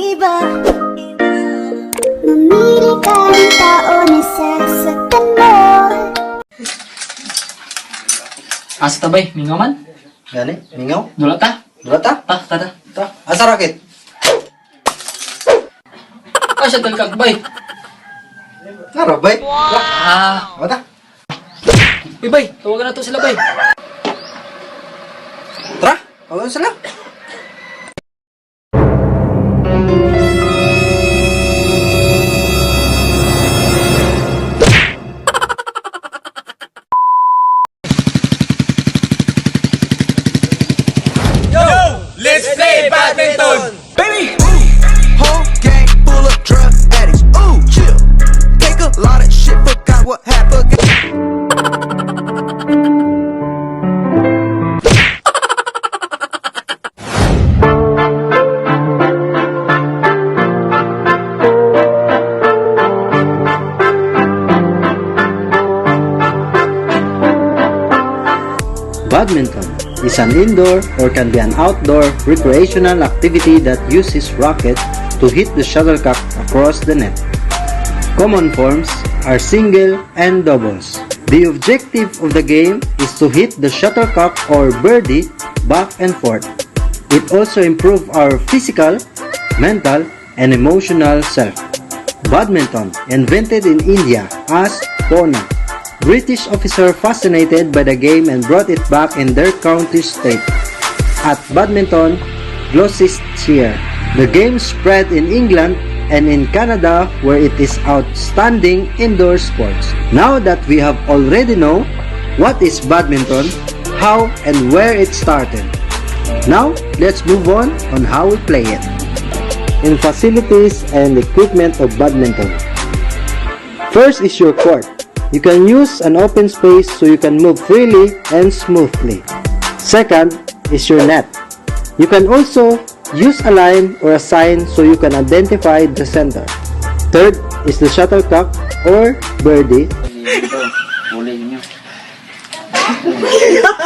iba. Mamili ka ng tao na sasaktan mo. Asa tabay, mingaw man? Gani, mingaw. Dula ta? Dula ta? Tada. Ta. Asa rakit? Asa talkag bay? Tara, bay. Ah, Wata. uy bay, tawagan na to sila bay. Tara, awan sila. Let's play badminton! Baby, whole gang full of drug addicts. Ooh, chill. Take a lot of shit, forgot what happened. Badminton is an indoor or can be an outdoor recreational activity that uses racket to hit the shuttlecock across the net. Common forms are single and doubles. The objective of the game is to hit the shuttlecock or birdie back and forth. It also improves our physical, mental, and emotional self. Badminton, invented in India as Pona. British officer fascinated by the game and brought it back in their country state. At Badminton, Gloucestershire, the game spread in England and in Canada where it is outstanding indoor sports. Now that we have already know what is badminton, how and where it started. Now, let's move on how we play it. In facilities and equipment of badminton. First is your court. You can use an open space so you can move freely and smoothly. Second is your net. You can also use a line or a sign so you can identify the center. Third is the shuttlecock or birdie.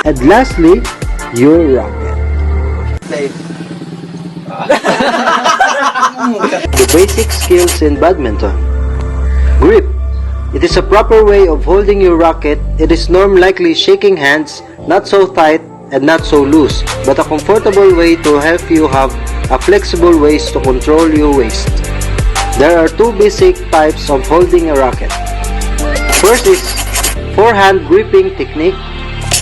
And lastly, your racket. The basic skills in badminton. Grip. It is a proper way of holding your racket. It is likely shaking hands, not so tight and not so loose, but a comfortable way to help you have a flexible waist to control your waist. There are two basic types of holding a racket. First is forehand gripping technique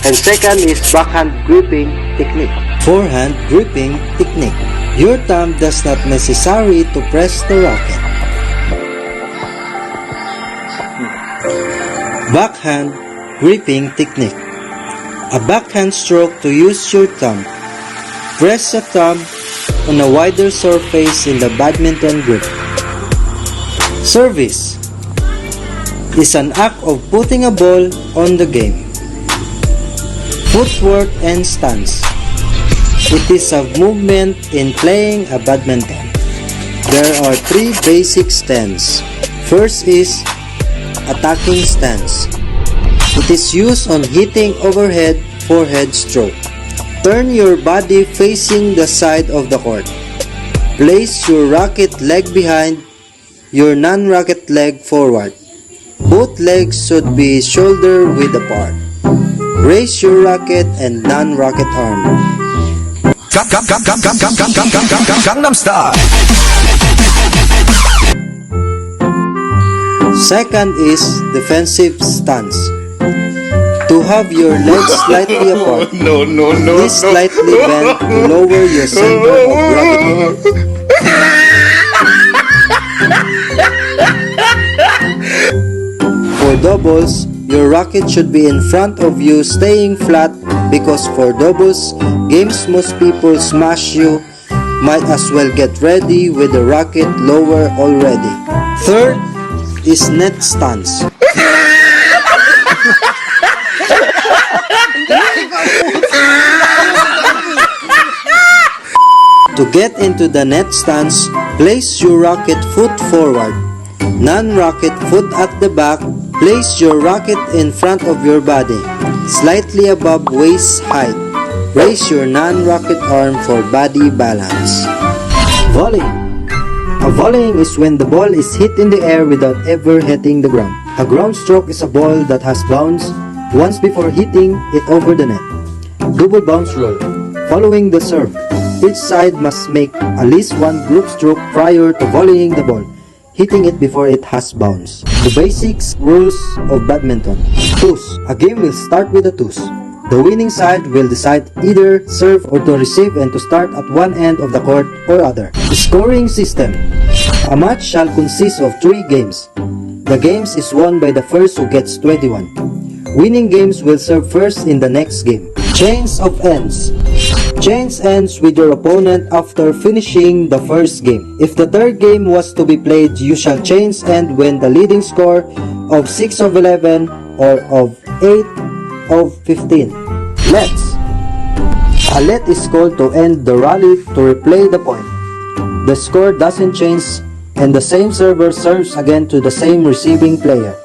and second is backhand gripping technique. Forehand gripping technique. Your thumb does not necessary to press the racket. Backhand gripping technique. A backhand stroke to use your thumb. Press the thumb on a wider surface in the badminton grip. Service is an act of putting a ball on the game. Footwork and stance. It is a movement in playing a badminton. There are three basic stances. First is attacking stance. It is used on hitting overhead forehead stroke. Turn your body facing the side of the court. Place your racket leg behind your non-racket leg forward. Both legs should be shoulder width apart. Raise your racket and non-racket arm. Gangnam Style. Second is defensive stance. To have your legs slightly apart. This slightly bend to lower your center of gravity. For doubles, your racket should be in front of you staying flat because for doubles, games most people smash you, might as well get ready with the racket lower already. Third is net stance. To get into the net stance, place your racket foot forward. Non-racket foot at the back. Place your racket in front of your body, slightly above waist height. Raise your non-racket arm for body balance. Volley. A volleying is when the ball is hit in the air without ever hitting the ground. A ground stroke is a ball that has bounced once before hitting it over the net. Double bounce rule. Following the serve, each side must make at least one group stroke prior to volleying the ball, hitting it before it has bounced. The basics rules of badminton. Toss. A game will start with a toss. The winning side will decide either serve or to receive and to start at one end of the court or other. The scoring system. A match shall consist of 3 games. The games is won by the first who gets 21. Winning games will serve first in the next game. Chains of ends. Chains ends with your opponent after finishing the first game. If the third game was to be played, you shall chains end when the leading score of 6 of 11 or of 8 of 15. Lets. A let is called to end the rally to replay the point. The score doesn't change and the same server serves again to the same receiving player.